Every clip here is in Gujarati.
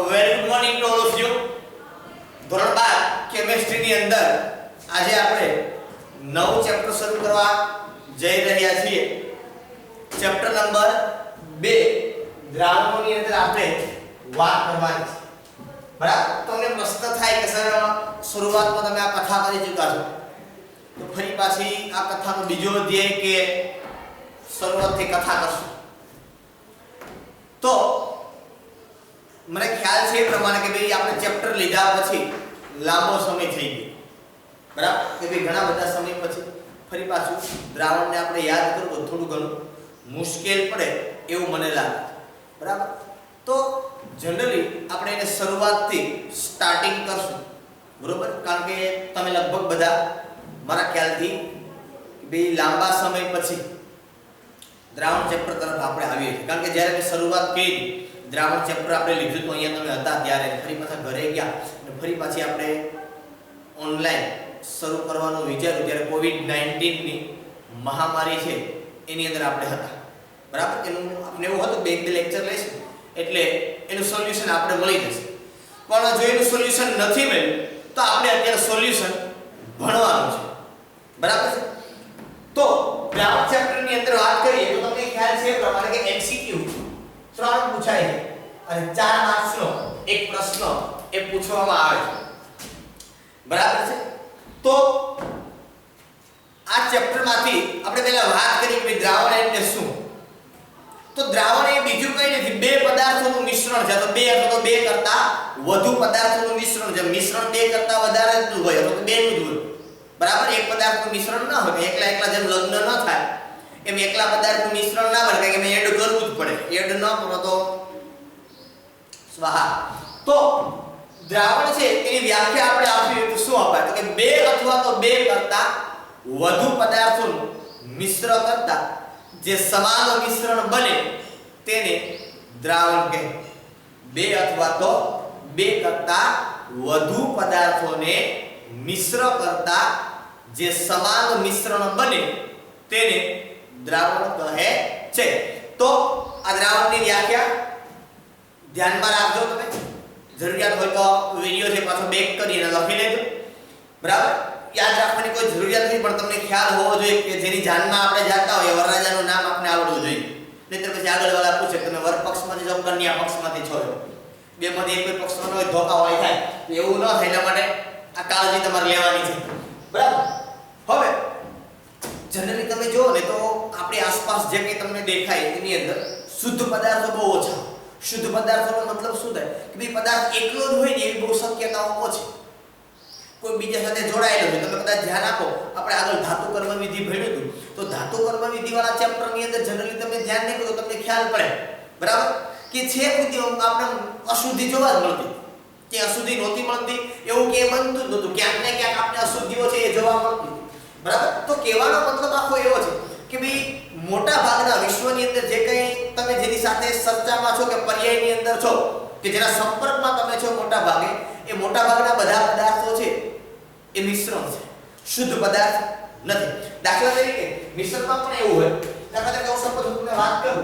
Very good morning to all of you. ધોરણ 12 કેમિસ્ટ્રી ની અંદર આજે આપણે નવું ચેપ્ટર શરૂ કરવા જઈ રહ્યા છીએ. ચેપ્ટર નંબર 2 દ્રાવણોની અંદર આપણે વાત કરવાની છે. બરાબર? તમને પ્રશ્ન થાય કે સર શરૂઆતમાં તમે આ કથા કરી ચૂક્યા છો, તો ફરી પાછી આ કથાનો બીજો અધ્યાય કે શરૂઆતથી કથા કરશું. તો મને ખ્યાલ છે એ પ્રમાણે કે ભાઈ આપણે ચેપ્ટર લીધા પછી લાંબો સમય થઈ ગયો, બરાબર? કે ભાઈ ઘણા બધા સમય પછી ફરી પાછું દ્રાવણને આપણે યાદ કરવું થોડું ઘણું મુશ્કેલ પડે એવું મને લાગે, બરાબર? તો જનરલી આપણે એને શરૂઆતથી સ્ટાર્ટિંગ કરશું, બરોબર? કારણ કે તમે લગભગ બધા મારા ખ્યાલથી ભાઈ લાંબા સમય પછી દ્રાવણ ચેપ્ટર તરફ આપણે આવીએ છીએ. કારણ કે જ્યારે મેં શરૂઆત કરી દ્રાવણ ચેપ્ટર આપણે લીધું તો અહીંયા તમે હતા ત્યારે ફરી પાછા ઘરે ગયા અને ફરી પાછી આપણે ઓનલાઈન શરૂ કરવાનું વિચાર્યું ત્યારે કોવિડ-19 ની મહામારી છે એની અંદર આપણે હતા, બરાબર? એનું આપણે એવું હતું બે લેક્ચર લઈશું એટલે એનું સોલ્યુશન આપણે મળી જશે. પણ જો એનું સોલ્યુશન નથી મળ્યું તો આપણે અત્યારે સોલ્યુશન ભણવાનું છે, બરાબર છે? તો દ્રાવણ ચેપ્ટર ની અંદર વાત કરીએ તો તમને ખ્યાલ છે પ્રમાણે કે MCQ 3 પૂછાય છે અને 4 માર્ક્સ નો એક પ્રશ્ન એ પૂછવામાં આવે છે, બરાબર છે? તો આ ચેપ્ટર માંથી આપણે પહેલા વાત કરી કે દ્રાવણ એટલે શું. તો દ્રાવણ એ બીજું કંઈ નથી, બે પદાર્થોનું મિશ્રણ છે. તો બે અથવા તો બે કરતા વધુ પદાર્થોનું મિશ્રણ છે. મિશ્રણ બે કરતા વધારે જ હોય અથવા તો બે નું જ હોય, બરાબર? એક પદાર્થનું મિશ્રણ ના હોય, એકલા એકલા જેમ લગ્ન ન થાય એમ એકલા પદાર્થનું મિશ્રણ ના બને, કે એડ કરવું જ પડે. એડ ન કરો તો સ્વાહા. તો દ્રાવણ છે એની વ્યાખ્યા આપણે આપી તો શું અપાય? તો કે બે અથવા તો બે કરતા વધુ પદાર્થોનું મિશ્ર કરતા જે સમાન મિશ્રણ બને તેને દ્રાવણ કહેવાય. બે અથવા તો બે કરતા વધુ પદાર્થોને મિશ્ર કરતા જે સમાન મિશ્રણ બને તેને દ્રાવણ કહે છે. તો આ દ્રાવણની વ્યાખ્યા ધ્યાનમાં રાખજો. તમે જરૂરિયાત હોય તો વિડિયો છે પાછો બેક કરીને લખી લેજો, બરાબર? યાદ રાખવાની કોઈ જરૂરિયાત નથી, પણ તમને ખ્યાલ હોવો જોઈએ કે જેની જાનમાં આપણે જાતા હોય વરરાજાનું નામ આપણે આવડવું જોઈએ. નહીતર પછી આગળ વાળા પૂછે તમે વર પક્ષમાંથી છો કન્યા પક્ષમાંથી છો, બે માંથી એક પક્ષમાં હોય ધોકા હોય થાય, તો એવું ન થાય એટલા માટે આ કાળજી તમારે લેવાની છે, બરાબર? હવે જનરલી તમે જુઓ ને તો આપણી આસપાસ જે કંઈ તમને દેખાય એની અંદર શુદ્ધ પદાર્થો બહુ ઓછા. શુદ્ધ પદાર્થોનો મતલબ શું થાય કે ભાઈ પદાર્થ એકલો જ હોય ને એવી બહુ શક્યતાઓ ઓછી, કોઈ બીજા સાથે જોડાયેલો છે. તમે કદાચ ધ્યાન આપો, આપણે આગળ ધાતુ કર્મ વિધિ ભણ્યું હતું, તો ધાતુ કર્મ વિધિ વાળા ચેપ્ટર ની અંદર જનરલી તમે ધ્યાન નહીં કરો તો તમને ખ્યાલ પડે, બરાબર? કે છે સુધી આપણે અશુદ્ધિ જોવા જ મળતી, કે અશુદ્ધિ નહોતી મળતી એવું કે બનતું જ નહોતું. ક્યાંક ને ક્યાંક આપણે અશુદ્ધિઓ છે એ જોવા મળતી, બરાબર? તો કહેવાનો મતલબ આખો એવો છે કે ભાઈ મોટા ભાગના વિશ્વની અંદર જે કંઈ તમે જેની સાથે ચર્ચામાં છો કે પર્યાયની અંદર છો કે જેના સંપર્કમાં તમે છો, મોટા ભાગે એ મોટા ભાગના બધા પદાર્થો છે એ મિશ્રણ છે, શુદ્ધ પદાર્થ નથી. દાખલા તરીકે મિશ્રણમાં પણ એવું હોય. દાખલા તરીકે હું સપોઝ તમને વાત કરું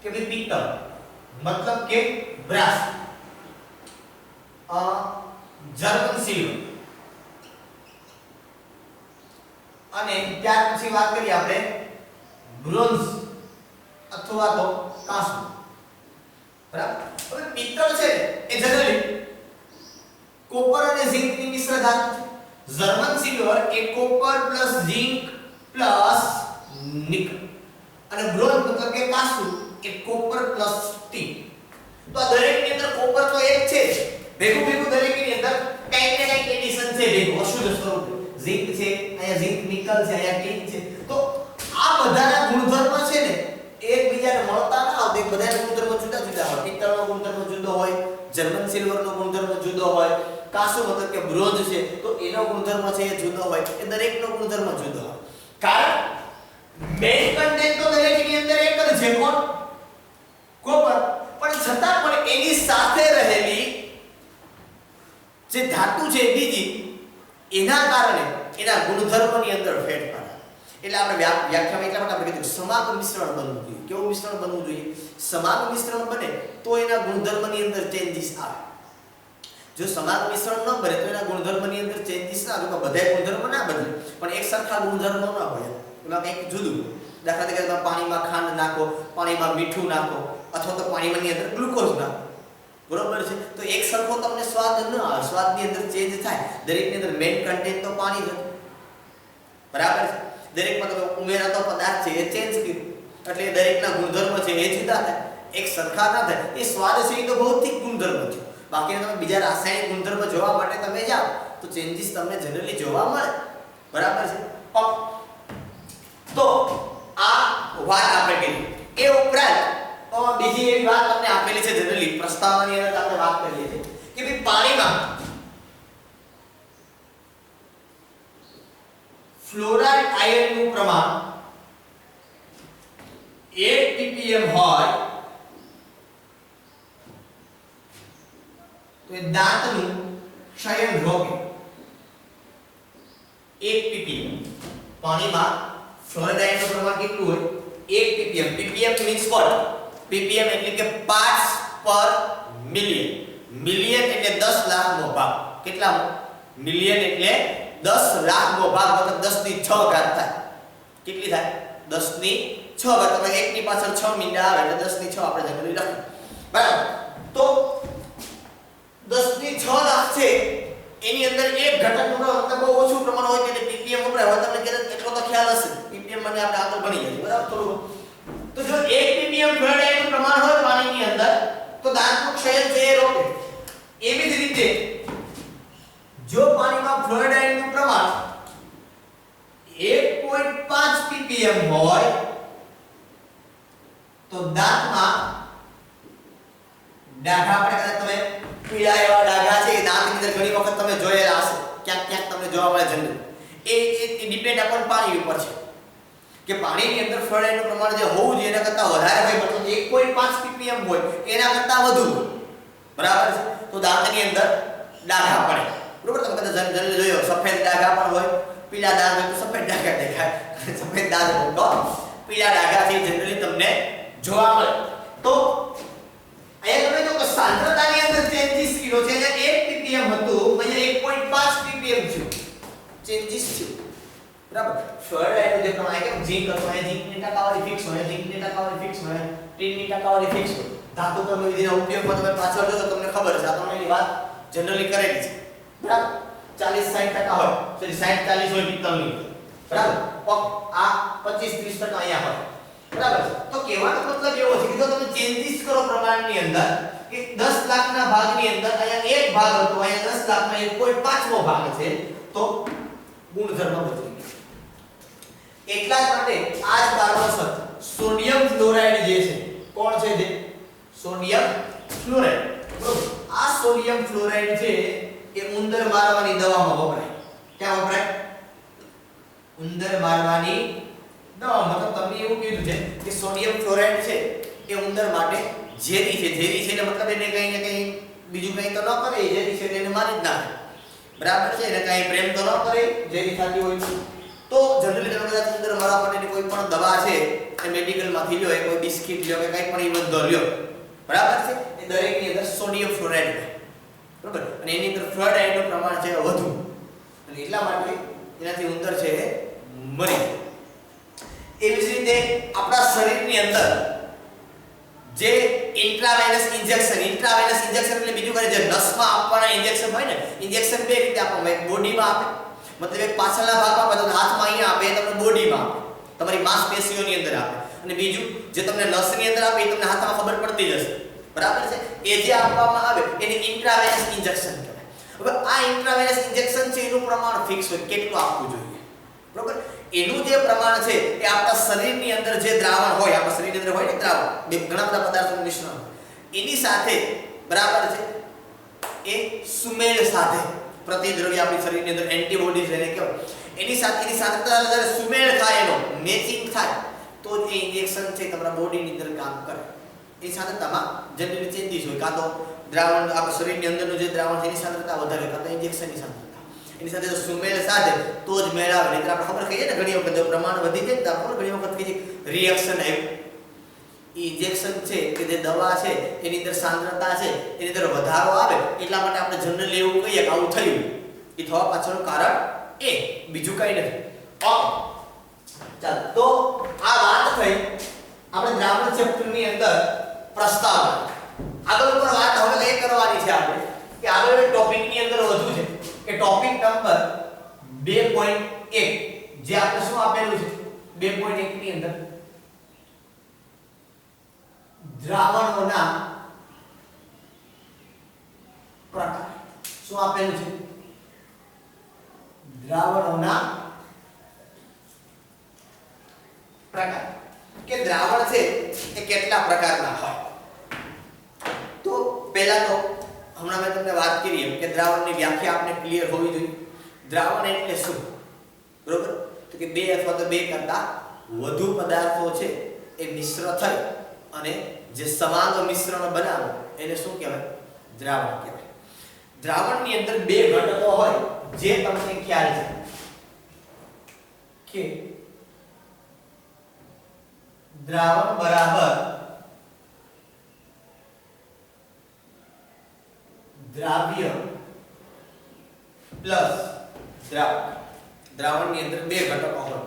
કે ભાઈ પિત્તળ મતલબ કે બ્રાસ, જર્મન સિલ્વર, અને ત્યાર પછી વાત કરીએ આપણે બ્રોન્ઝ અથવા તો કાંસુ, બરાબર? હવે પિત્તળ છે એ જનરલી કોપર અને ઝિંક ની મિશ્ર ધાતુ છે. જર્મન સિલ્વર એ copper plus zinc plus nickel, અને બ્રોન્ઝ મતલબ કે કાંસુ એ કોપર પ્લસ ટી. તો આ દરેકની અંદર કોપર તો એક છે જ, ભેગું ભેગું દરેકની અંદર કંઈક ને કંઈક એડિશન છે ભેગું અશુદ્ધ સ્વરૂપ. ઝિંક છે, અહીંયા ઝિંક નિકલ છે, અહીંયા ટીન છે. તો આ બધાના ગુણધર્મ છે ને એકબીજાને મળતા ના આવતા, બધાના ગુણધર્મ જુદા જુદા હોય. પિત્તળનો ગુણધર્મ જુદો હોય, જર્મન સિલ્વરનો ગુણધર્મ જુદો હોય, કાંસુ મતલબ કે બ્રોન્ઝ છે તો એનો ગુણધર્મ છે એ જુદો હોય, એ દરેકનો ગુણધર્મ જુદો હોય. કારણ મેઇન કન્ટેન્ટ તો દરેકની અંદર એક જ છે, કોણ? કોપર. પણ છતાં પણ એની સાથે રહેલી જે ધાતુ છે બીજી, એના કારણે એના ગુણધર્મની અંદર ફેરફાર. એટલે આપણે વ્યાખ્યામાં એટલા માટે આપણે કીધું સમાન મિશ્રણ બનવું જોઈએ. કેવું મિશ્રણ બનવું જોઈએ? સમાન મિશ્રણ બને તો એના ગુણધર્મની અંદર ચેન્જીસ આવે. જો સમાન મિશ્રણ ન બને તો એના ગુણધર્મની અંદર ચેન્જીસ ના આવે. તો બધા ગુણધર્મ ના બદલે પણ એક સરખા ગુણધર્મો ના હોય, એમાં કંઈક જુદું. દાખલા તરીકે તમે પાણીમાં ખાંડ નાખો, પાણીમાં મીઠું નાખો, અથવા તો પાણીની અંદર ગ્લુકોઝ નાખો, બરોબર છે, તો એક સરખો તમને સ્વાદ ન આવે, સ્વાદની અંદર ચેન્જ થાય. દરેકની અંદર મેઇન કન્ટેન્ટ તો પાણી છે, બરાબર છે. દરેકમાં તમે ઉમેરાતો પદાર્થ છે એ ચેન્જ કર્યું એટલે દરેકના ગુણધર્મ છે એ જુદા થાય, એક સરખા ના થાય. એ સ્વાદ છે એ તો ભૌતિક ગુણધર્મ છે. બાકી તમે બીજા રાસાયણિક ગુણધર્મ જોવા માટે તમે જાઓ તો ચેન્જીસ તમને જનરલી જોવા મળે, બરાબર છે. તો આ વાત આપણે કરી. એ ઉપરાંત બીજી એવી વાત તમને આપેલી છે જનરલી પ્રસ્તાવનાની અંદર આપણે વાત કરીએ છીએ કે ભાઈ પાણીમાં ફ્લોરાઇડ આયનનું પ્રમાણ 1 ppm હોય તો એ દાંતનું ક્ષયન રોકે. 1 ppm પાણીમાં ફ્લોરાઇડ આયનનું પ્રમાણ કેટલું હોય? 1 ppm. ppm means what? ppm એટલે કે પાર્ટ્સ પર મિલિયન. મિલિયન એટલે 10 લાખનો ભાગ. કેટલા? મિલિયન એટલે 10 લાખનો ભાગ, મતલબ 10 ની 6 ઘાત થાય. કેટલી થાય? 10 ની 6 ઘાત. તમે 1 ની પાછળ 6 મીંડા આવે એટલે 10 ની 6 આપણે જનરલી લખીએ, બરાબર. તો 10 ની 6 લાખ છે એની અંદર એક ઘટકનું મતલબ બહુ ઓછું પ્રમાણ હોય એટલે ppm વપરાય હોય. તમને કેટલો તો ખ્યાલ હશે. ppm મને આપણે આગળ ભણી જઈએ, બરાબર. થોડું તો જો 1 ppm ફ્લોરાઇડનું પ્રમાણ હોય પાણીની અંદર તો દાંતનું ક્ષયન છે એ રોકે. એવી જ રીતે જો પાણીમાં ફ્લોરાઇડનું પ્રમાણ 1.5 ppm હોય તો દાંતમાં ડાઘા, આપણે તમે પીળા એવા ડાઘા છે એ દાંતની અંદર ઘણી વખત તમે જોયેલા હશે, ક્યાંક ક્યાંક તમને જોવા મળે જનરલી. એ ડિપેન્ડ આપણ પાણી ઉપર છે કે પાણીની અંદર ફ્લોરાઇડનું પ્રમાણ જે હોવું જોઈએ એના કરતાં વધારે હોય, મતલબ 1.5 ppm હોય એના કરતાં વધુ હોય, બરાબર છે, તો દાંતની અંદર ડાઘા પડે. બરોબર. તમે કદાચ જનરલી જોયો સફેદ ડાઘા પણ હોય, પીળા દાગ હોય તો સફેદ ડાઘા દેખાય, સફેદ દાગ હોય તો પીળા ડાઘા છે જનરલી તમને જોવા મળે. તો અહીંયા તમે જો કે સાંદ્રતાની અંદર ચેન્જીસ કર્યો છે. અહીંયા 1 ppm હતું, અહીંયા 1.5 ppm થયું, ચેન્જીસ થયું, બરાબર. ફ્લોરાઇડનું જે પ્રમાણ કે ઝીંક હતો, અહીંયા ઝીંકની ટકાવારી ફિક્સ હોય, ઝીંકની ટકાવારી ફિક્સ હોય, ટીનની ટકાવારી ફિક્સ હોય. ધાતુ કર્મવિધિના ઉપયોગમાં તમે પાછળ જો તો તમને ખબર છે, આ તમને એની વાત જનરલી કરેલી છે, બરાબર. 40-60% હોય, સોરી 60-40 હોય પિત્તળની, બરાબર. આ 25-30% અહીંયા હોય, બરાબર. તો કહેવાનો મતલબ એવો છે કે જો તમે ચેન્જીસ કરો પ્રમાણની અંદર કે 10 લાખના ભાગની અંદર અહીંયા એક ભાગ હતો, અહીંયા 10 લાખમાં 1.5મો ભાગ છે, તો ગુણધર્મ બદલી ગયો. એટલા જ માટે આ જ કારણોસર સોડિયમ ફ્લોરાઇડ જે છે, કોણ છે જે સોડિયમ ફ્લોરાઇડ, બરોબર. આ સોડિયમ ફ્લોરાઇડ છે એ ઉંદર મારવાની દવામાં વપરાય. ક્યાં વપરાય? ઉંદર મારવાની દવા. મતલબ તમને એવું કીધું છે કે સોડિયમ ફ્લોરાઇડ છે એ ઉંદર માટે ઝેરી છે. ઝેરી છે એટલે મતલબ એને કઈ ને કઈ બીજું કઈ તો ન કરે, ઝેરી છે એને મારી જ નાખે, બરાબર છે. એને કઈ પ્રેમ તો ન કરે ઝેરી થતી હોય તો જનરલી તમે કદાચ ઉંદર મારવા માટેની કોઈ પણ દવા છે એ મેડિકલમાંથી લ્યો, કોઈ બિસ્કિટ લ્યો કે કઈ પણ એ બધો લ્યો, બરાબર છે. એ દરેકની અંદર સોડિયમ ફ્લોરાઇડ હોય, બરાબર. અને એની અંદર ફ્લોરાઇડનું પ્રમાણ છે વધુ, અને એટલા માટે એનાથી ઉંદર છે એ મરી જાય. એવી જ રીતે આપણા શરીરની અંદર જે ઇન્ટ્રાવેનસ ઇન્જેક્શન એટલે બીજું કરે જે નસમાં આપવાના ઇન્જેક્શન હોય ને, ઇન્જેક્શન બે રીતે આપવામાં, એક બોડીમાં આપે, મતલબ એક પાછળના ભાગમાં આપે, તો હાથમાં અહીંયા આપે, તમને બોડીમાં આપે, તમારી માંસપેશીઓની અંદર આપે, અને બીજું જે તમને નસની અંદર આપે એ તમને હાથમાં ખબર પડતી જશે, બરાબર છે. એ જે આપવામાં આવે એને ઇન્ટ્રાવેનસ ઇન્જેક્શન કહેવાય. હવે આ ઇન્ટ્રાવેનસ ઇન્જેક્શન છે એનું પ્રમાણ ફિક્સ હોય, કેટલું આપવું જોઈએ, બરાબર. એનું જે પ્રમાણ છે એ આપણા શરીરની અંદર જે દ્રાવણ હોય, આપણા શરીરની અંદર હોય ને દ્રાવણ, ઘણા બધા પદાર્થોનું મિશ્રણ, એની સાથે, બરાબર છે, એ સુમેળ સાથે પ્રતિદ્રવ્ય આપણી શરીરની અંદર એન્ટીબોડીઝ એને કહેવાય, એની સાથે જ્યારે સુમેળ થાય, એનો મેચિંગ થાય તો જે ઇન્જેક્શન છે તમારા બોડીની અંદર કામ કરે. એની સાંદ્રતામાં જનરલી ચેન્જીસ હોય, કાં તો દ્રાવણ આપણા શરીરની અંદરનું જે દ્રાવણ છે એની સાંદ્રતા વધારે, કાં તો ઇન્જેક્શનની સાંદ્રતા, એની સાથે સુમેળ સાથે તો જ મેળ આવે. નહીં આપણે ખબર કહીએ ને ઘણી વખત જો પ્રમાણ વધી જાય તો આપણે ઘણી વખત કહીએ રિએક્શન આવ્યું, ઇન્જેક્શન છે કે જે દવા છે એની અંદર સાંદ્રતા છે એની અંદર વધારો આવે એટલા માટે આપણે જનરલી એવું કહીએ કે આવું થયું. એ થવા પાછળનું કારણ એ બીજું કંઈ નથી. ઓકે ચાલો તો આ વાત થઈ આપણે દ્રાવણ ચેપ્ટરની અંદર પ્રસ્તાવના. આગળ પર વાત હવે એ કરવાની છે આપણે કે આગળ ટોપિકની અંદર વધુ છે કે ટોપિક નંબર 2.1 જે આપણે શું આપેલું છે 2.1 ની અંદર દ્રાવણોના પ્રકાર શું આપેલું છે દ્રાવણોના પ્રકાર કે દ્રાવણ છે એ કેટલા પ્રકારના હોય. તો પહેલા તો હમણાં મેં તમને વાત કરી એમ કે દ્રાવણની વ્યાખ્યા આપણે ક્લિયર હોવી જોઈએ. દ્રાવણ એટલે શું? બરોબર? તો કે બે અથવા તો બે કરતા વધુ પદાર્થો છે એ મિશ્ર થઈ અને જે સમાંગ મિશ્રણ બનાવે એને શું કહેવાય? દ્રાવણ કહેવાય. દ્રાવણની અંદર બે ઘટકો હોય જે તમને ખ્યાલ છે કે દ્રાવણ બરાબર દ્રાવ્ય પ્લસ દ્રાવક. દ્રાવણની અંદર બે ઘટકો હોય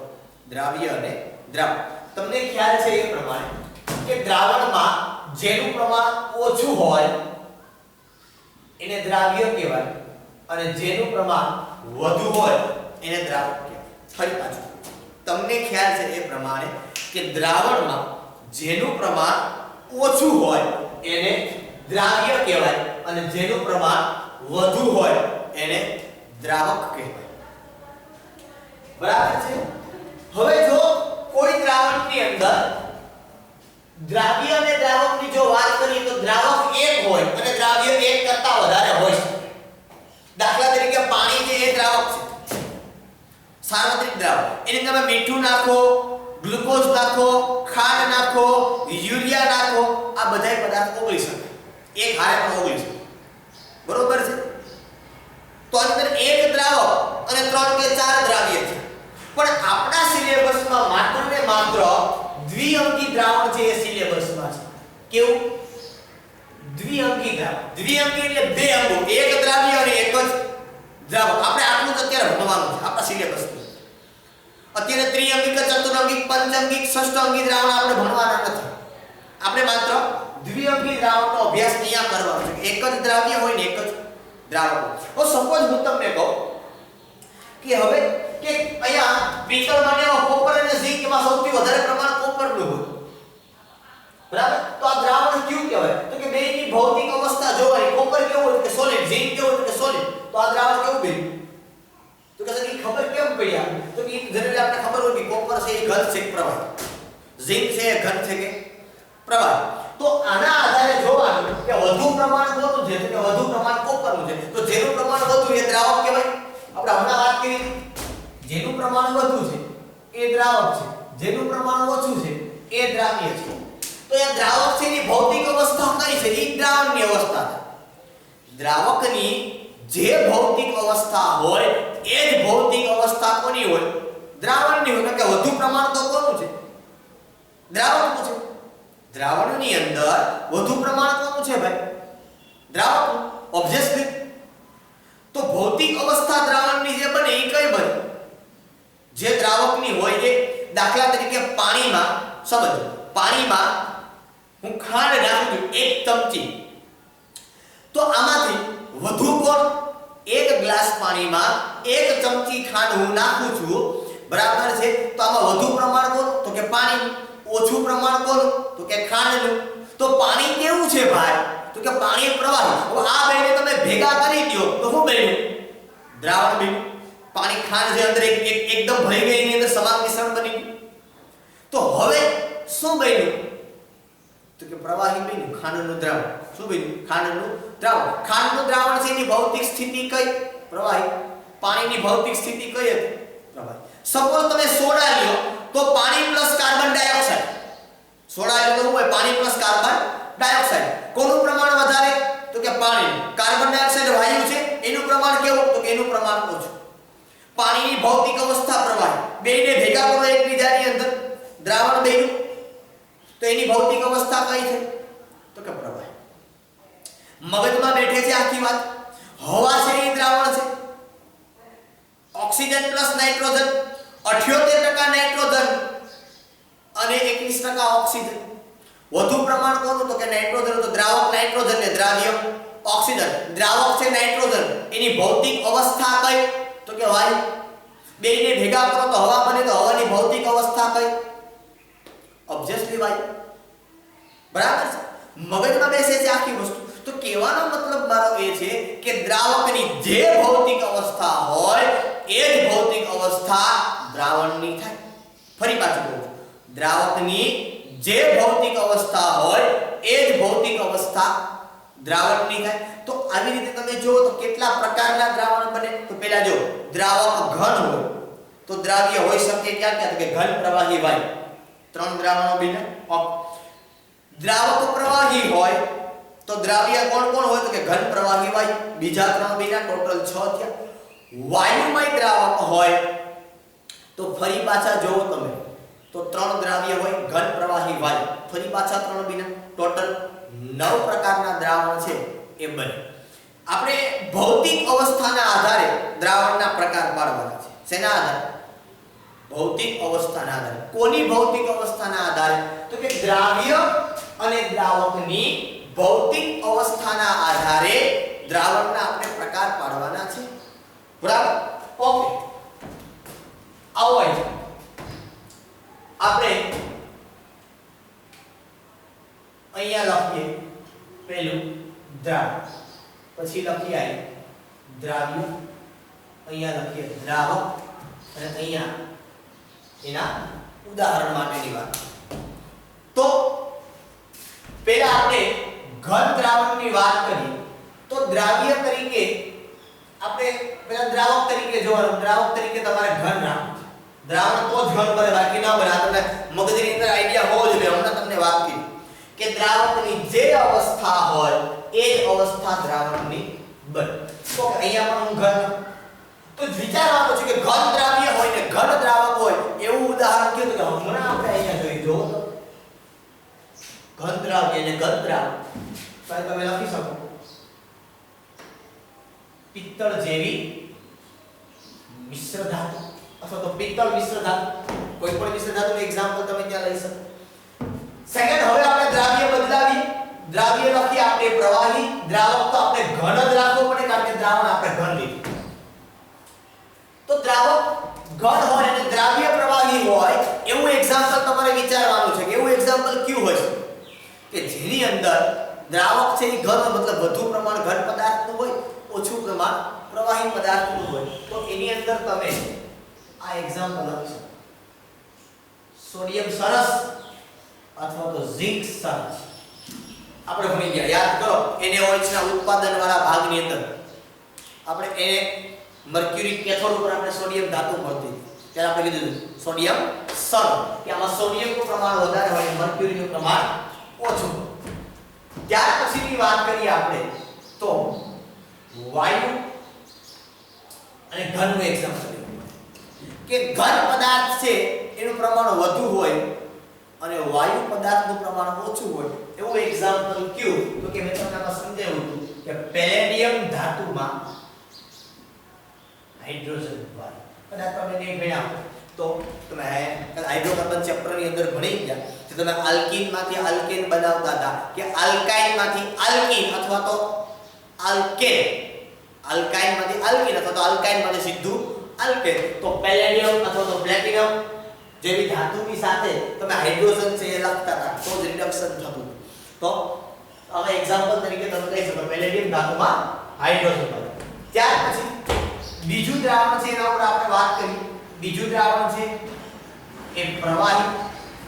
દ્રાવ્ય અને દ્રાવક. તમને ખ્યાલ છે એ પ્રમાણે કે દ્રાવણમાં જેનું પ્રમાણ ઓછું હોય એને દ્રાવ્ય કહેવાય અને જેનું પ્રમાણ વધુ હોય એને દ્રાવક કહેવાય. ફરી પાછું તમને ખ્યાલ છે એ પ્રમાણે કે દ્રાવણમાં જેનું પ્રમાણ ઓછું હોય એને દ્રાવ્ય કહેવાય અને જેનું પ્રમાણ વધુ હોય એને દ્રાવક કહેવાય. બરાબર છે? હવે જો કોઈ દ્રાવણની અંદર દ્રાવ્ય અને દ્રાવકની જો વાત કરીએ તો દ્રાવક એક હોય અને દ્રાવ્ય એક કરતા વધારે હોય શકે. દાખલા તરીકે પાણી જે એ દ્રાવક છે, સાર્વત્રિક દ્રાવક. એની અંદર તમે મીઠું નાખો, ગ્લુકોઝ નાખો, ખાંડ નાખો, યુરિયા નાખો, આ બધાય પદાર્થ ઓગળી શકે. એક હારે પણ ઓગળી શકે. બરોબર છે? તો અંદર એક દ્રાવક અને 3 કે 4 દ્રાવ્ય છે. પણ આપણા સિલેબસમાં માત્ર ને માત્ર દ્વિઅંકી દ્રાવણ છે એ સિલેબસમાં છે. કેવું? દ્વિઅંકી દ્રાવણ. દ્વિઅંકી એટલે બે અંગો, એક દ્રાવ્ય અને એક જ દ્રાવક. આપણે આટલું જ અત્યારે ભણવાનું છે આપણા સિલેબસમાં. અત્યારે ત્રિઅંગિક, ચતુરંગિક, પંચઅંગિક, ષષ્ઠઅંગિક દ્રાવણ આપણે ભણવાના નથી. આપણે માત્ર દ્વિઅંકી દ્રાવણનો અભ્યાસ અહીંયા કરવાનો છે. એક જ દ્રાવ્ય હોય ને એક જ દ્રાવક. તો સપોઝ હું તમને કહું કે હવે કે અહીંયા પિત્તળ માટે કોપર અને ઝિંક માં સૌથી વધારે પ્રમાણ કોપરનું હોય. બરાબર? તો આ દ્રાવણ કયું કહેવાય? તો કે બેની ભૌતિક અવસ્થા જોવાની. કોપર કેવું હોય કે સોલિડ, ઝિંક કેવું હોય કે સોલિડ. તો આ દ્રાવણ કેવું બન્યું? તો કે સર ખબર કેમ પડી આપણે? તો કે જનરલી આપણે ખબર હોય કે કોપર છે એ ઘન છે કે પ્રવાહી, ઝિંક છે એ ઘન છે કે પ્રવાહી. તો આના આધારે જોવાનું કે વધુ પ્રમાણ કોનું છે? તો કે વધુ પ્રમાણ કોપરનું છે. તો જેનું પ્રમાણ વધુ એ દ્રાવક કહેવાય. આપણે હમણાં વાત કરી જેનું પ્રમાણ વધુ છે એ દ્રાવક છે, જેનું પ્રમાણ ઓછું છે એ દ્રાવ્ય છે. તો એ દ્રાવક છે એની ભૌતિક અવસ્થા કઈ છે? એ દ્રાવણની અવસ્થા છે. દ્રાવકની જે ભૌતિક અવસ્થા હોય એ જ ભૌતિક અવસ્થા કોની હોય? દ્રાવણની હોય. કે વધુ પ્રમાણ તો કોનું છે? દ્રાવકનું છે. દ્રાવણની અંદર વધુ પ્રમાણ કોનું છે ભાઈ? દ્રાવકનું. ઓબ્વિયસલી. તો ભૌતિક અવસ્થા દ્રાવણની જે બને એ કઈ બને? જે દ્રાવકની હોય એ. દાખલા તરીકે પાણીમાં સમજો, પાણીમાં હું ખાંડ નાખું છું 1 ચમચી, તો આમાંથી વધુ કોણ? 1 ગ્લાસ પાણીમાં 1 ચમચી ખાંડ હું નાખું છું. બરાબર છે? તો આમાં વધુ પ્રમાણ કોણ? તો કે પાણી. ઓછું પ્રમાણ કોણ? તો કે ખાંડનું. તો પાણી કેવું છે ભાઈ? તો કે પાણી પ્રવાહી. હવે આ બેને તમે ભેગા કરી દો તો શું બન્યું? દ્રાવણ બન્યું. પાણી ખાંડ જે અંદર એકદમ ભળી ગઈ એની અંદર સમાન મિશ્રણ બની ગયું. તો હવે શું બન્યું? તો કે પ્રવાહી બન્યું, ખાંડનું દ્રાવણ. શું બન્યું? ખાંડનું દ્રાવણ. ખાંડનું દ્રાવણ છે એની ભૌતિક સ્થિતિ કઈ? પ્રવાહી. પાણીની ભૌતિક સ્થિતિ કઈ હતી? પ્રવાહી. સપોઝ તમે સોડા લ્યો તો પાણી પ્લસ કાર્બન ડાયોક્સાઇડ. સોડા એટલે શું હોય? પાણી પ્લસ કાર્બન ડાયોક્સાઇડ. કોનું પ્રમાણ વધારે? તો કે પાણીનું. કાર્બન ડાયોક્સાઇડ વાયુ છે એનું પ્રમાણ કેવું? તો કે એનું પ્રમાણ ઓછું. પાણીની ભૌતિક અવસ્થા પ્રવાહી. બેને ભેગા કરો એકબીજાની અંદર, દ્રાવણ બન્યું. તો એની ભૌતિક અવસ્થા કઈ છે? તો કે પ્રવાહી. મગજમાં બેઠે છે આખી વાત. હવા છે એ દ્રાવણ છે. ઓક્સિજન પ્લસ નાઇટ્રોજન 78% નાઇટ્રોજન અને 21% ઓક્સિજન. વધુ પ્રમાણ કોનું? તો કે નાઇટ્રોજન. તો દ્રાવક નાઇટ્રોજન ને દ્રાવ્ય ઓક્સિજન. દ્રાવક છે નાઇટ્રોજન, એની ભૌતિક અવસ્થા કઈ? તો કે વાયુ. બેને ભેગા કરો તો હવા બને. તો હવાની ભૌતિક અવસ્થા કઈ? ઓબ્વિયસલી વાયુ. બરાબર છે. મગજમાં બેસે છે આખી વસ્તુ. તો કહેવાનો મતલબ મારો એ છે કે દ્રાવકની જે ભૌતિક અવસ્થા હોય એ જ ભૌતિક અવસ્થા દ્રાવણની થાય. ફરી પાછું કહું છું, દ્રાવકની જે ભૌતિક અવસ્થા હોય એ જ ભૌતિક અવસ્થા દ્રાવણની થાય. તો આવી રીતે તમે જુઓ તો કેટલા પ્રકારના દ્રાવણ બને. તો પહેલા જો દ્રાવક ઘન હોય તો દ્રાવ્ય હોઈ શકે ક્યાં ક્યાં? તો કે ઘન, પ્રવાહી, વાયુ. ત્રણ દ્રાવણો બન્યા. દ્રાવક પ્રવાહી હોય તો દ્રાવ્ય કોણ કોણ હોય? તો કે ઘન, પ્રવાહી, વાયુ. બીજા ત્રણ બન્યા, ટોટલ 6 થયા. વાયુમય દ્રાવક હોય તો ફરી પાછા જોવો તમે તો ત્રણ દ્રાવ્ય હોય, ઘન, પ્રવાહી, વાયુ. ફરી પાછા ત્રણ બન્યા, ટોટલ 9 પ્રકારના દ્રાવણ છે એ બને. આપણે ભૌતિક અવસ્થાના આધારે દ્રાવણના પ્રકાર પાડવાના છે. શેના આધારે? ભૌતિક અવસ્થાના આધારે. કોની ભૌતિક અવસ્થાના આધારે? તો કે દ્રાવ્ય અને દ્રાવકની ભૌતિક અવસ્થાના આધારે દ્રાવણના આપણે પ્રકાર પાડવાના છે. બરાબર? ઓકે. આવો આપણે અહીંયા લખીએ પહેલું દ્રાવક, પછી લખીએ દ્રાવ્ય, અહીંયા લખીએ દ્રાવક અને અહીંયા એના ઉદાહરણ માટેની વાત. તો પહેલા આપણે ઘન દ્રાવકની વાત કરીએ તો દ્રાવ્ય તરીકે આપણે પહેલા દ્રાવક તરીકે જોવાનું. દ્રાવક તરીકે તમારે ઘન રાખવું. દ્રાવણ તો જ ઘન બને, બાકી ના બને. આ તમને મગજની અંદર આઈડિયા હોવો જોઈએ. હમણાં તમને વાત કરી કે દ્રાવકની જે અવસ્થા હોય એ જ અવસ્થા દ્રાવણની બને. તો અહીંયા પણ હું ઘન તો વિચારવાનું છે કે ઘન દ્રાવ્ય હોય ને ઘન દ્રાવક હોય એવું ઉદાહરણ કયું? તો હમણાં આપણે અહીંયા જોઈ જો ઘન દ્રાવ્ય અને ઘન દ્રાવક. તમે લખી શકો પિત્તળ જેવી મિશ્ર ધાતુ અથવા તો પિત્તળ મિશ્ર ધાતુ. કોઈ પણ મિશ્ર ધાતુનું એક્ઝામ્પલ તમે ત્યાં લઈ શકો. સેકન્ડ, હવે આપણે દ્રાવ્ય બદલાવી. દ્રાવ્ય લખી આપણે પ્રવાહી. દ્રાવક તો આપણે ઘન જ રાખવો પડે કારણ કે દ્રાવણ આપણે ઘન લીધું. તો દ્રાવક ઘન હોય અને દ્રાવ્ય પ્રવાહી હોય એવું એક્ઝામ્પલ તમારે વિચારવાનું છે કે એવું એક્ઝામ્પલ કયું હોય કે જેની અંદર દ્રાવક છે એ ઘન, મતલબ વધુ પ્રમાણ ઘન પદાર્થનું હોય, ઓછું પ્રમાણ પ્રવાહી પદાર્થનું હોય. તો એની અંદર તમે આ એક્ઝામ્પલ લખી શકો. સોડિયમ સરસ અથવા તો ઝિંક સરસ. આપણે ભણી ગયા, યાદ કરો. NaOH ના ઉત્પાદન વાળા ભાગની અંદર આપણે એને મર્ક્યુરી કેથોડ ઉપર આપણે સોડિયમ ધાતુ મળતી ત્યારે આપણે કીધું સોડિયમ સર કે આમાં સોડિયમનું પ્રમાણ વધારે હોય, મર્ક્યુરીનું પ્રમાણ ઓછું. ત્યાર પછીની વાત કરીએ આપણે તો વાયુ અને ઘનનું એક્ઝામ્પલ કે ઘન પદાર્થ છે એનું પ્રમાણ વધુ હોય અને વાયુ પદાર્થનું પ્રમાણ ઓછું હોય એવું એક્ઝામ્પલ કયું? તો કે મેં તમને આમાં સમજાવ્યું હતું કે પેલેડિયમ ધાતુમાં હાઇડ્રોજન વાયુ. કદાચ તમે નહીં ભણ્યા તો તમે હાઇડ્રોકાર્બન ચેપ્ટરની અંદર ભણી ગયા કે તમે આલ્કીનમાંથી આલ્કેન બનાવતા હતા કે આલ્કાઇનમાંથી આલ્કીન અથવા તો આલ્કેન. આલ્કાઇનમાંથી આલ્કીન અથવા તો આલ્કાઇનમાંથી સીધું આલ્કેન. તો પેલેડિયમ અથવા તો પ્લેટિનમ જેવી ધાતુની સાથે તમે હાઇડ્રોજન છે એ લખતા હતા તો જ રિડક્શન થતું. તો હવે એક્ઝામ્પલ તરીકે તમે કહી શકો પેલેડિયમ ધાતુમાં હાઇડ્રોજન બને. ત્યાર પછી બીજું દ્રાવણ છે એના ઉપર આપણે વાત કરી. બીજું દ્રાવણ છે એ પ્રવાહી.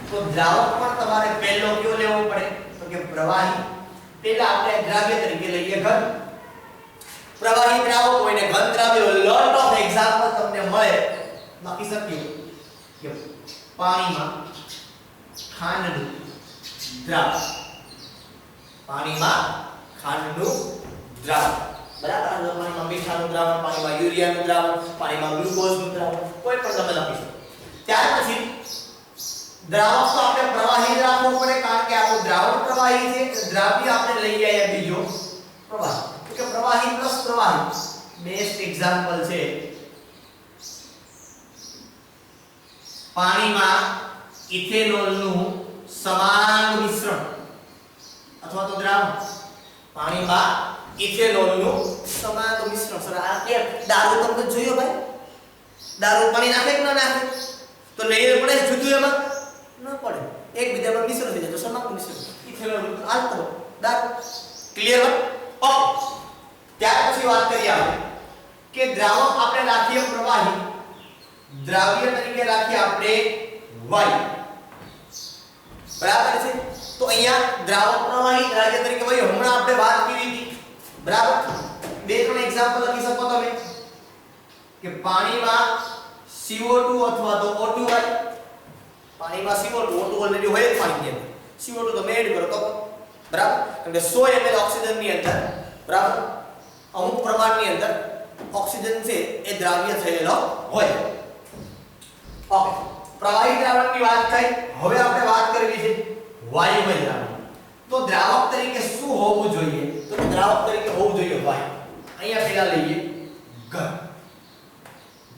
તો દ્રાવક પણ તમારે પહેલો કયો લેવો પડે? તો કે પ્રવાહી. પહેલા આપણે દ્રાવ્ય તરીકે લઈએ ઘન. પ્રવાહી દ્રાવક હોય ને ઘન દ્રાવ્ય હોય. લોટ ઓફ એક્ઝામ્પલ તમને મળે. લખી શકીએ કે પાણીમાં ખાંડનું દ્રાવક. પાણીમાં ખાંડનું દ્રાવક. બરાબર? પાણીમાં મીઠાનું દ્રાવણ, પાણીમાં યુરિયાનું દ્રાવણ, પાણીમાં ગ્લુકોઝનું દ્રાવણ, કોઈ પણ તમે લખી શકો. ત્યાર પછી દ્રાવક તો આપણે પ્રવાહી રાખવો પડે કારણ કે આપણું દ્રાવક પ્રવાહી છે, દ્રાવ્ય આપણે લઈ આવ્યા બીજો પ્રવાહી. કે પ્રવાહી પ્લસ પ્રવાહી બેસ્ટ એક્ઝામ્પલ છે પાણીમાં ઇથેનોલનું સમાન મિશ્રણ અથવા તો દ્રાવણ. પાણીમાં ઇથેનોલનું સમાન મિશ્રણ. સર આ કે દારૂ તમને જોયો ભાઈ? દારૂ પાણી નાખે કે ન નાખે? તો લેયર પડે જુદું એમાં ન પડે, એકબીજામાં મિશ્રણ થઈ જાય તો સમાન મિશ્રણ ઇથેનોલ આ તો દારૂ. ક્લિયર વાત? ઓકે. ત્યાર પછી વાત કરીએ આપણે કે દ્રાવક આપણે રાખીએ પ્રવાહી, દ્રાવ્ય તરીકે રાખીએ આપણે વાયુ. બરાબર છે? તો અહીંયા દ્રાવક પ્રવાહી દ્રાવ્ય તરીકે વાયુ હમણાં આપણે વાત કરી હતી. બરાબર? બે ત્રણ એક્ઝામ્પલ લખી શકો તમે કે પાણીમાં CO2 અથવા તો O2 હોય. પાણીમાં CO2 O2 ઓલરેડી હોય જ પાણીની અંદર. CO2 તમે એડ કરો તો બરાબર, કારણ કે 100 ml ઓક્સિજન ની અંદર બરાબર અમુક પ્રમાણની અંદર ઓક્સિજન છે એ દ્રાવ્ય થયેલો હોય. ઓકે, પ્રવાહી દ્રાવણની વાત થઈ. હવે આપણે વાત કરવી છે વાયુમય દ્રાવણ. તો દ્રાવક તરીકે શું હોવું જોઈએ? તો દ્રાવક તરીકે હોવું જોઈએ વાયુ. અહીંયા પેલા લઈએ ઘન.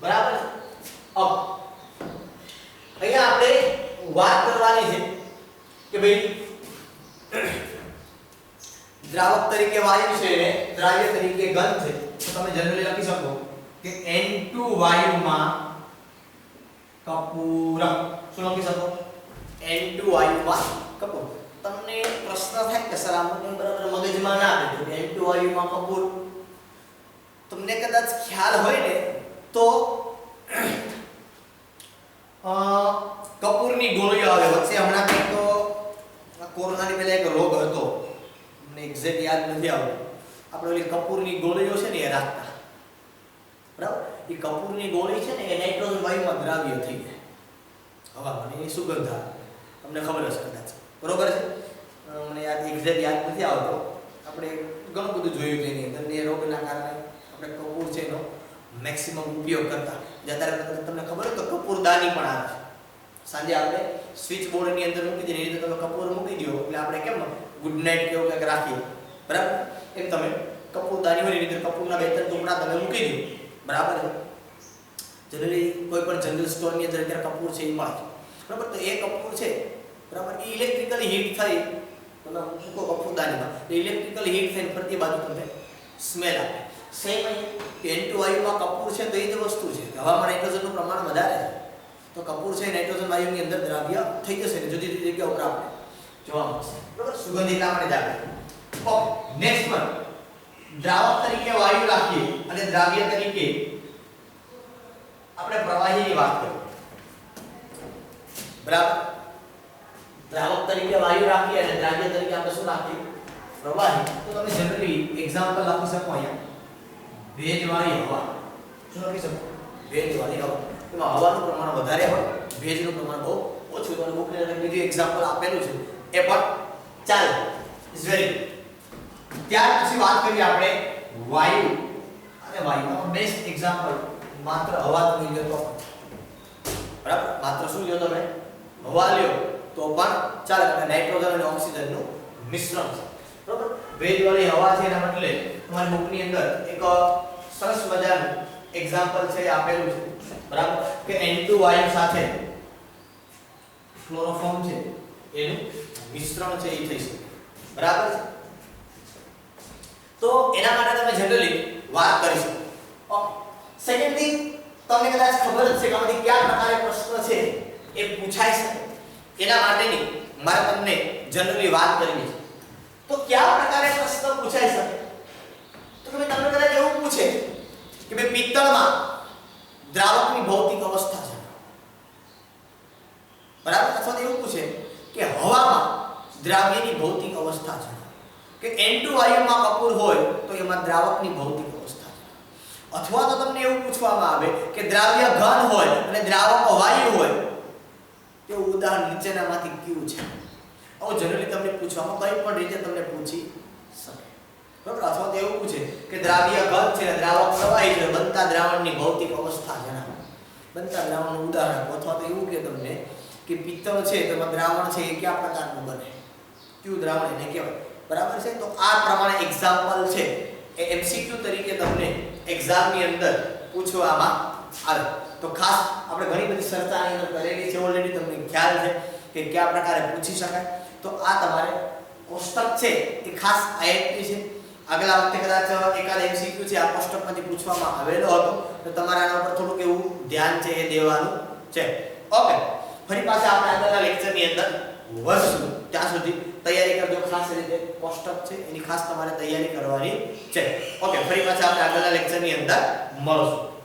બરાબર? अब અહીંયા આપણે વાત કરવાની છે કે ભાઈ દ્રાવક તરીકે વાયુ છે ને દ્રાવ્ય તરીકે ઘન છે. તો તમે જનરલી લખી શકો કે N2 વાયુમાં કપૂર. શું લખી શકો? N2 વાયુમાં કપૂર. તમને પ્રશ્ન થાય કે સર આમને બરાબર મગજમાં ના આવે તો N2 વાયુમાં કપૂર તમને કદાચ ખ્યાલ હોય ને તો કપૂરની ગોળીઓ આવે વચ્ચે હમણાં કંઈક કોરોનાની પહેલા એક રોગ હતો, મને એક્ઝેક્ટ યાદ નથી આવતું. આપણે ઓલી કપૂરની ગોળીઓ છે ને એ રાખતા. બરાબર? એ કપૂરની ગોળી છે ને એ નાઇટ્રોજન વાયુમાં દ્રાવ્ય થઈ જાય હવામાં, એની સુગંધ આવે. તમને ખબર હશે કદાચ. બરોબર છે? મને યાદ એક્ઝેક્ટ યાદ નથી આવતો. આપણે ઘણું બધું જોયું છે એની અંદર. એ રોગના કારણે આપણે કપૂર છે એનો મેક્સિમમ ઉપયોગ કરતા. જ્યારે તમને ખબર હોય તો કપૂરદાની પણ આવે છે. સાંજે આપણે સ્વિચ બોર્ડ ની અંદર મૂકી દઈએ, એ રીતે તમે કપૂર મૂકી દો એટલે આપણે કેમ ગુડ નાઈટ કેવું કંઈક રાખીએ. બરાબર? એમ તમે કપૂરદાની હોય એ રીતે કપૂરના બે ત્રણ ટુકડા તમે મૂકી દો. બરાબર છે? જનરલી કોઈ પણ જનરલ સ્ટોર ની અંદર અત્યારે કપૂર છે એ મળે. બરાબર? તો એ કપૂર છે બરાબર એ ઇલેક્ટ્રિકલી હીટ થઈ તમે મૂકો કપૂરદાનીમાં, ઇલેક્ટ્રિકલી હીટ થઈને ફરતી બાજુ તમને સ્મેલ આપે. સેમ N2 વાયુમાં કપૂર છે તો એ જ વસ્તુ છે. હવામાં નાઇટ્રોજનનું પ્રમાણ વધારે છે તો કપૂર છે નાઇટ્રોજન વાયુની અંદર દ્રાવ્ય થઈ જશે ને જુદી જુદી જગ્યા ઉપર આપણે જોવા મળશે. બરાબર? સુગંધિત આપણે જ આવે. Okay, next one. દ્રાવક તરીકે વાયુ રાખીએ અને દ્રાવ્ય તરીકે આપણે પ્રવાહીની વાત કરીએ. બરાબર? દ્રાવક તરીકે વાયુ રાખીએ અને દ્રાવ્ય તરીકે આપણે શું રાખીએ? પ્રવાહી. તો તમે જનરલી એક્ઝામ્પલ આપી શકો અહીંયા ભેજવાળી હવા. શું લખી શકો? ભેજવાળી હવા. એમાં હવાનું પ્રમાણ વધારે હોય, ભેજનું પ્રમાણ બહુ ઓછું. તો બુકની અંદર બીજું એક્ઝામ્પલ આપેલું છે એ પણ ચાલે. Is very. ત્યાર પછી વાત કરીએ આપણે વાયુ અને વાયુનો બેસ્ટ એક્ઝામ્પલ માત્ર હવા તમે લ્યો તો બરાબર, માત્ર શું લ્યો તમે? હવા લ્યો તો પણ ચાલે. અને નાઇટ્રોજન અને ઓક્સિજનનું મિશ્રણ છે. બરાબર? ભેજવાળી હવા છે એના બદલે તમારી બુકની અંદર એક સરસ મજાનું એક્ઝામ્પલ છે આપેલું છે. બરાબર? કે N2 વાયુ સાથે ક્લોરોફોર્મ છે એનું મિશ્રણ છે એ થઈ શકે. બરાબર છે? તો એના માટે તમે જનરલી વાત કરી શકો. ઓકે, સેકન્ડ થિંગ તમને કદાચ ખબર જ છે કે આમાંથી કયા પ્રકારે પ્રશ્ન છે એ પૂછાઈ શકે. એના માટેની મારે તમને જનરલી વાત કરવી છે. તો કયા પ્રકારે પ્રશ્ન પૂછાઈ શકે? તો તમે તમને કદાચ એવું પૂછે કે ભાઈ પિત્તળમાં દ્રાવકની ભૌતિક અવસ્થા છે. બરાબર? અથવા તો એવું પૂછે કે હવામાં દ્રાવ્યની ભૌતિક અવસ્થા છે. કે N2 વાયુમાં કપૂર હોય તો એમાં દ્રાવકની ભૌતિક અવસ્થા છે. અથવા તો તમને એવું પૂછવામાં આવે કે દ્રાવ્ય ઘન હોય અને દ્રાવક વાયુ હોય તે ઉદાહરણ નીચેનામાંથી કયું છે? આવું જનરલી તમને પૂછવામાં કઈ પણ રીતે તમને પૂછી શકે. બરાબર? અથવા તો એવું પૂછે કે દ્રાવ્ય ઘન છે અને દ્રાવક પ્રવાહી છે, બનતા દ્રાવણની ભૌતિક અવસ્થા જણાવો. બનતા દ્રાવણનું ઉદાહરણ. અથવા તો એવું કે તમને કે પિત્તળ છે તો દ્રાવણ છે એ કયા પ્રકારનું બને, કયું દ્રાવણ એને કહેવાય, બરાબર છે. તો આ પ્રમાણે એક્ઝામ્પલ છે એ MCQ તરીકે તમને એક્ઝામની અંદર પૂછવામાં આવે. તો ખાસ આપણે ઘણી બધી ચર્ચાની અંદર કરેલી છે ઓલરેડી, તમને ખ્યાલ છે કે કયા પ્રકારે પૂછી શકાય. તો આ તમારે કોષ્ટક છે એ ખાસ IMP છે. આગલા વખતે કદાચ એકાદ MCQ છે આ કોષ્ટકમાંથી પૂછવામાં આવેલો હતો, તો તમારે આના ઉપર થોડુંક એવું ધ્યાન છે એ દેવાનું છે. ઓકે, ફરી પાછા આપણે આગળના લેક્ચરની અંદર વધશું. ત્યાં સુધી તૈયારી કરજો. ખાસ રીતે કોષ્ટક છે એની ખાસ તમારે તૈયારી કરવાની છે. ઓકે, ફરી પાછા આપણે આગળના લેક્ચરની અંદર મળશું.